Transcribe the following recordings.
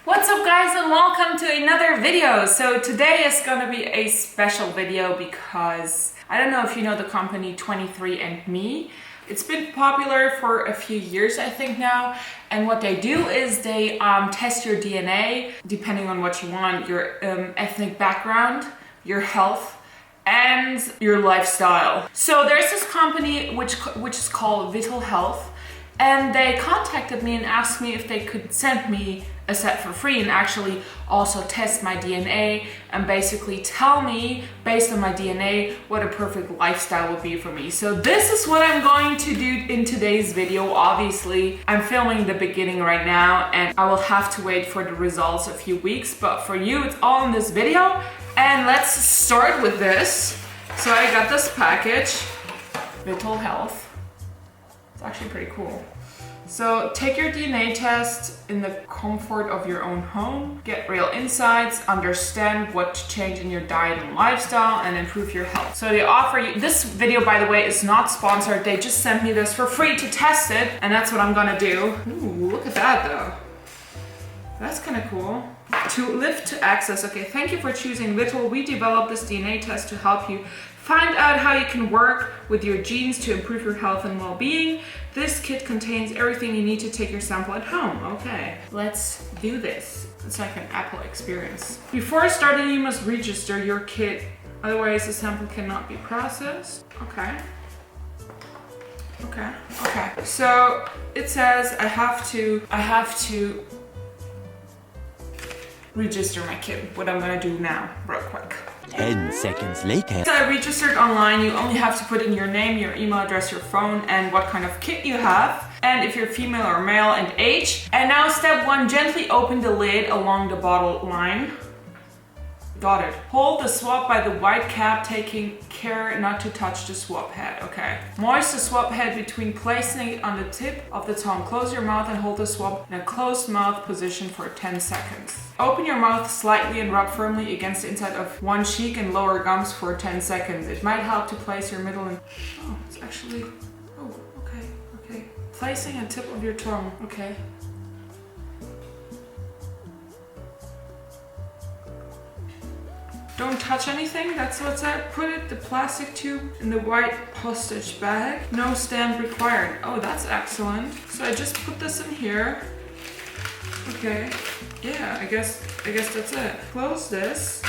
What's up guys, and welcome to another video. So today is gonna be a special video because I don't know if you know the company 23andMe. It's been popular for a few years, I think now. And what they do is they test your DNA depending on what you want, your ethnic background, your health, and your lifestyle. So there's this company which is called Vital Health, and they contacted me and asked me if they could send me a set for free and actually also test my DNA and basically tell me based on my DNA what a perfect lifestyle would be for me. So this is what I'm going to do in today's video. Obviously, I'm filming the beginning right now and I will have to wait for the results a few weeks, but for you it's all in this video. And let's start with this. So I got this package, Vital Health. It's actually pretty cool. So take your DNA test in the comfort of your own home, get real insights, understand what to change in your diet and lifestyle, and improve your health. So they offer you, this video by the way is not sponsored, they just sent me this for free to test it, and that's what I'm gonna do. Ooh, look at that though. That's kind of cool. To live to access. Okay, thank you for choosing Vital. We developed this DNA test to help you find out how you can work with your genes to improve your health and well-being. This kit contains everything you need to take your sample at home. Okay, let's do this. It's like an Apple experience. Before starting, you must register your kit. Otherwise, the sample cannot be processed. Okay. So it says I have to register my kit. What I'm gonna do now, real quick. 10 seconds later. So I registered online. You only have to put in your name, your email address, your phone, and what kind of kit you have, and if you're female or male, and age. And now step 1, gently open the lid along the bottle line. Got it. Hold the swab by the white cap, taking care not to touch the swab head. Okay. Moist the swab head between placing it on the tip of the tongue. Close your mouth and hold the swab in a closed mouth position for 10 seconds. Open your mouth slightly and rub firmly against the inside of one cheek and lower gums for 10 seconds. It might help to place your middle and... Oh, it's actually... Oh, okay. Placing a tip of your tongue. Okay. Don't touch anything, that's what's that. Put the plastic tube in the white postage bag. No stamp required. Oh, that's excellent. So I just put this in here. Okay. Yeah, I guess that's it. Close this.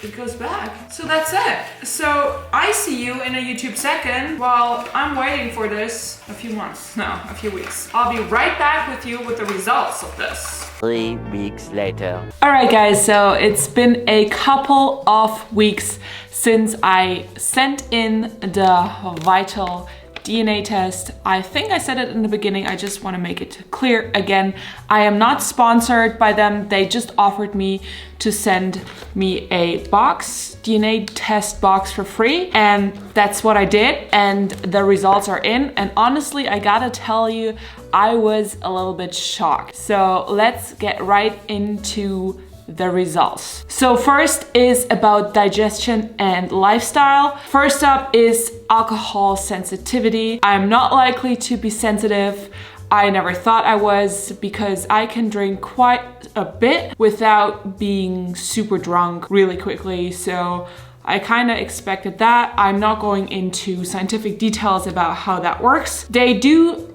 It goes back. So that's it. So I see you in a YouTube second while I'm waiting for this a few weeks. I'll be right back with you with the results of this. 3 weeks later. Alright guys, so it's been a couple of weeks since I sent in the Vital DNA test. I think I said it in the beginning, I just want to make it clear again. I am not sponsored by them, they just offered me to send me a box, DNA test box for free, and that's what I did, and the results are in, and honestly I gotta tell you, I was a little bit shocked. So let's get right into the results. So first is about digestion and lifestyle. First up is alcohol sensitivity. I'm not likely to be sensitive. I never thought I was because I can drink quite a bit without being super drunk really quickly. So I kind of expected that. I'm not going into scientific details about how that works. They do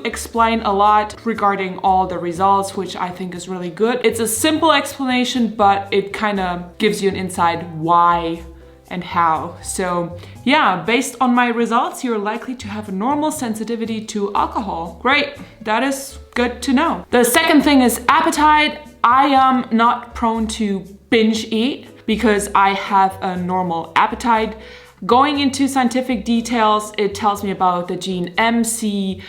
explain a lot regarding all the results, which I think is really good. It's a simple explanation, but it kind of gives you an insight why and how. So yeah, based on my results, you're likely to have a normal sensitivity to alcohol. Great, that is good to know. The second thing is appetite. I am not prone to binge eat because I have a normal appetite. Going into scientific details, it tells me about the gene MC4R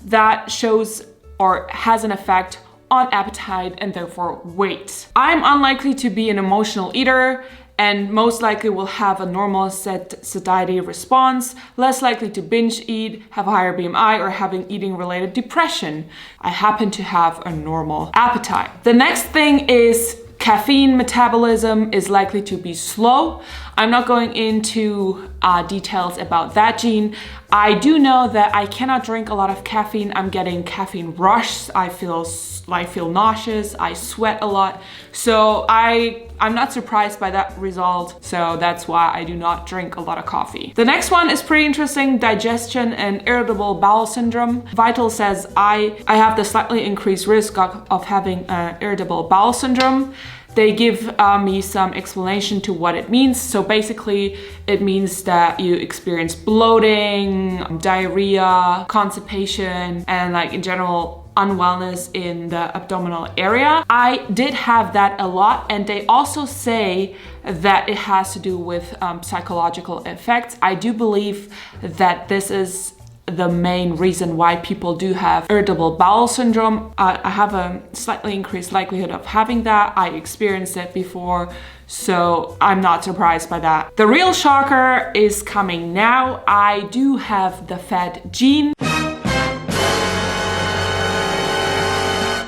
that shows or has an effect on appetite and therefore weight. I'm unlikely to be an emotional eater and most likely will have a normal satiety response, less likely to binge eat, have a higher BMI, or having eating related depression. I happen to have a normal appetite. The next thing is caffeine metabolism is likely to be slow. I'm not going into details about that gene. I do know that I cannot drink a lot of caffeine. I'm getting caffeine rush. I feel I feel nauseous, I sweat a lot. So I'm not surprised by that result. So that's why I do not drink a lot of coffee. The next one is pretty interesting: digestion and irritable bowel syndrome. Vital says I have the slightly increased risk of having irritable bowel syndrome. They give me some explanation to what it means. So basically it means that you experience bloating, diarrhea, constipation, and like in general unwellness in the abdominal area. I did have that a lot, and they also say that it has to do with psychological effects. I do believe that this is the main reason why people do have irritable bowel syndrome. I have a slightly increased likelihood of having that. I experienced it before, so I'm not surprised by that. The real shocker is coming now. I do have the fat gene.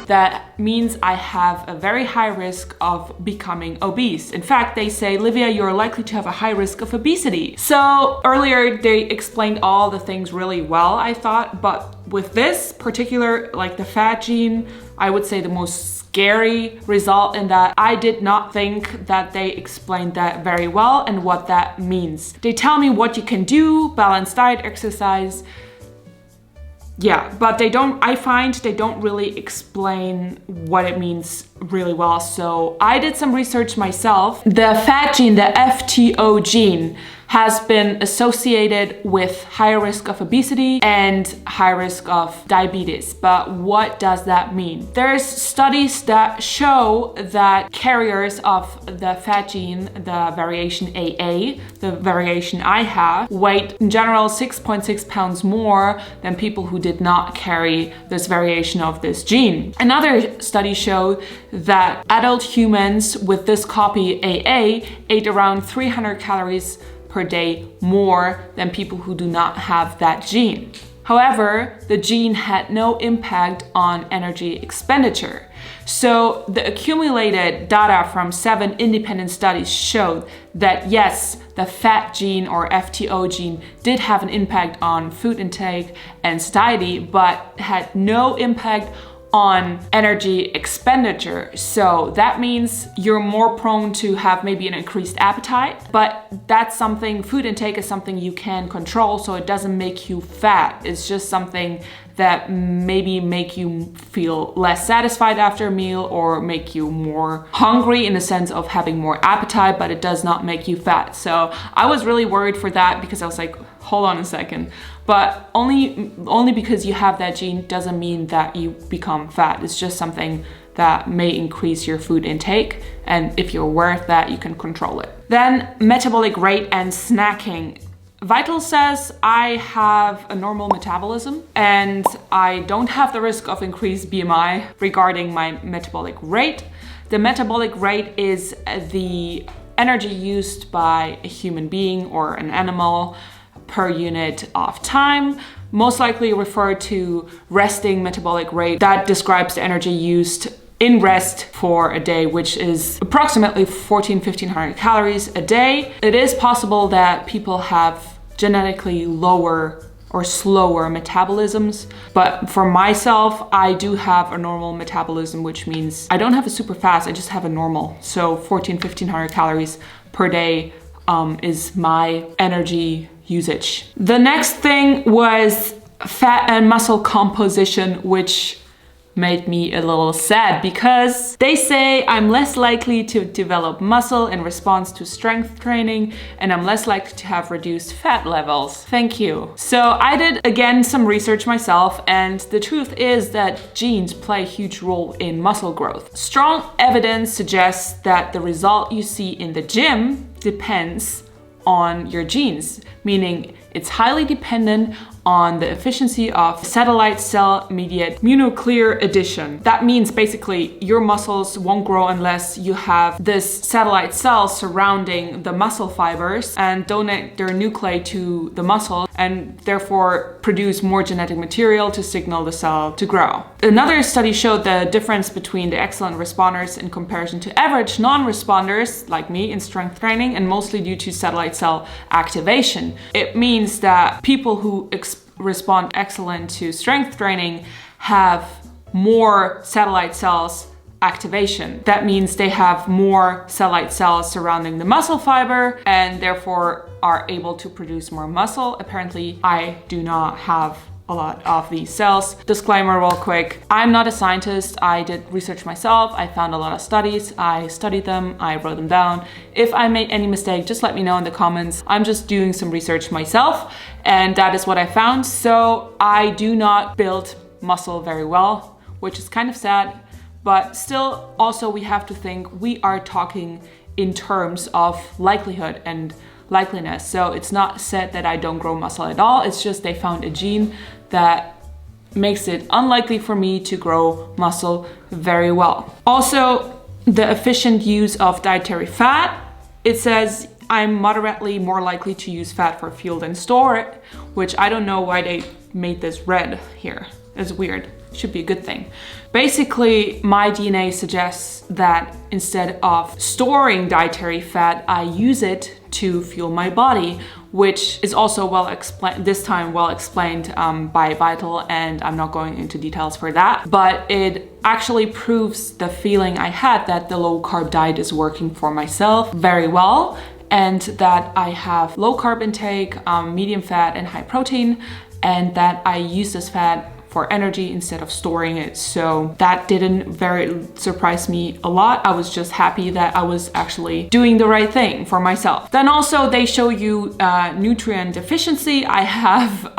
That means I have a very high risk of becoming obese. In fact, they say, Livia, you're likely to have a high risk of obesity. So earlier they explained all the things really well, I thought, but with this particular, like the fat gene, I would say the most scary result in that I did not think that they explained that very well and what that means. They tell me what you can do, balanced diet, exercise. Yeah, but I find they don't really explain what it means really well. So I did some research myself. The fat gene, the FTO gene, has been associated with higher risk of obesity and high risk of diabetes. But what does that mean? There's studies that show that carriers of the fat gene, the variation AA, the variation I have, weighed in general 6.6 pounds more than people who did not carry this variation of this gene. Another study showed that adult humans with this copy AA ate around 300 calories per day more than people who do not have that gene. However, the gene had no impact on energy expenditure. So the accumulated data from 7 independent studies showed that yes, the fat gene or FTO gene did have an impact on food intake and satiety, but had no impact on energy expenditure. So that means you're more prone to have maybe an increased appetite, but that's something, food intake is something you can control, so it doesn't make you fat. It's just something that maybe make you feel less satisfied after a meal or make you more hungry in the sense of having more appetite, but it does not make you fat. So I was really worried for that because I was like, hold on a second. But only because you have that gene doesn't mean that you become fat. It's just something that may increase your food intake, and if you're aware of that, you can control it. Then metabolic rate and snacking. Vital says I have a normal metabolism and I don't have the risk of increased BMI regarding my metabolic rate. The metabolic rate is the energy used by a human being or an animal per unit of time, most likely refer to resting metabolic rate. That describes the energy used in rest for a day, which is approximately 1,500 calories a day. It is possible that people have genetically lower or slower metabolisms, but for myself, I do have a normal metabolism, which means I don't have a super fast, I just have a normal. So 1,500 calories per day is my energy usage. The next thing was fat and muscle composition, which made me a little sad because they say I'm less likely to develop muscle in response to strength training and I'm less likely to have reduced fat levels. Thank you. So I did again some research myself, and the truth is that genes play a huge role in muscle growth. Strong evidence suggests that the result you see in the gym depends on your genes, meaning it's highly dependent on the efficiency of satellite cell mediated mononuclear addition. That means basically your muscles won't grow unless you have this satellite cells surrounding the muscle fibers and donate their nuclei to the muscle and therefore produce more genetic material to signal the cell to grow. Another study showed the difference between the excellent responders in comparison to average non-responders like me in strength training, and mostly due to satellite cell activation. It means that people who respond excellent to strength training have more satellite cells activation. That means they have more satellite cells surrounding the muscle fiber and therefore are able to produce more muscle. Apparently, I do not have a lot of these cells. Disclaimer real quick, I'm not a scientist. I did research myself. I found a lot of studies. I studied them. I wrote them down. If I made any mistake, just let me know in the comments. I'm just doing some research myself and that is what I found. So I do not build muscle very well, which is kind of sad. But still, also we have to think we are talking in terms of likelihood and likeliness. So it's not said that I don't grow muscle at all. It's just they found a gene that makes it unlikely for me to grow muscle very well. Also, the efficient use of dietary fat. It says I'm moderately more likely to use fat for fuel than store it, which I don't know why they made this red here. It's weird. Should be a good thing. Basically, my DNA suggests that instead of storing dietary fat, I use it to fuel my body, which is also well explained, this time well explained by Vital, and I'm not going into details for that, but it actually proves the feeling I had that the low carb diet is working for myself very well, and that I have low carb intake, medium fat and high protein, and that I use this fat for energy instead of storing it. So that didn't very surprise me a lot. I was just happy that I was actually doing the right thing for myself. Then also they show you nutrient deficiency. I have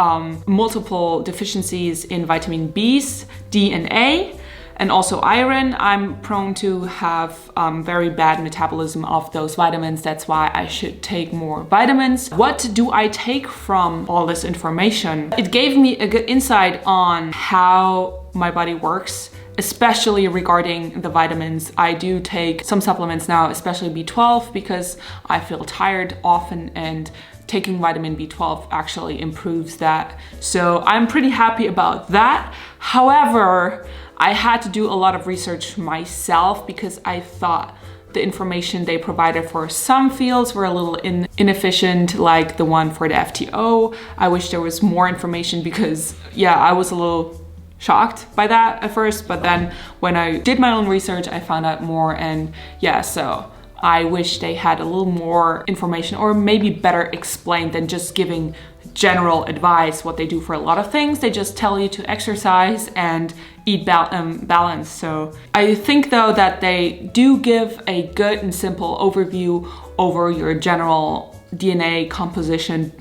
multiple deficiencies in vitamin B's, D and A, and also iron. I'm prone to have very bad metabolism of those vitamins. That's why I should take more vitamins. What do I take from all this information? It gave me a good insight on how my body works, especially regarding the vitamins. I do take some supplements now, especially B12, because I feel tired often, and taking vitamin B12 actually improves that. So I'm pretty happy about that. However, I had to do a lot of research myself because I thought the information they provided for some fields were a little inefficient, like the one for the FTO. I wish there was more information because, yeah, I was a little shocked by that at first, but then when I did my own research, I found out more, and yeah, so I wish they had a little more information or maybe better explained than just giving general advice what they do for a lot of things. They just tell you to exercise and eat balance. So I think though that they do give a good and simple overview over your general DNA composition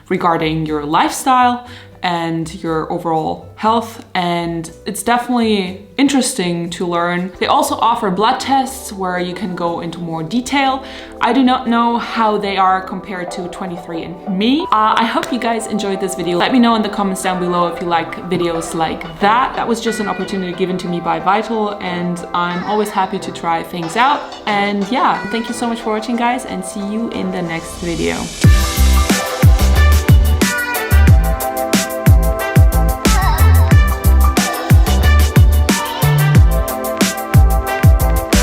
regarding your lifestyle and your overall health, and it's definitely interesting to learn. They also offer blood tests where you can go into more detail. I do not know how they are compared to 23andMe. I hope you guys enjoyed this video. Let me know in the comments down below if you like videos like that. That was just an opportunity given to me by Vital, and I'm always happy to try things out. And yeah, thank you so much for watching, guys, and see you in the next video.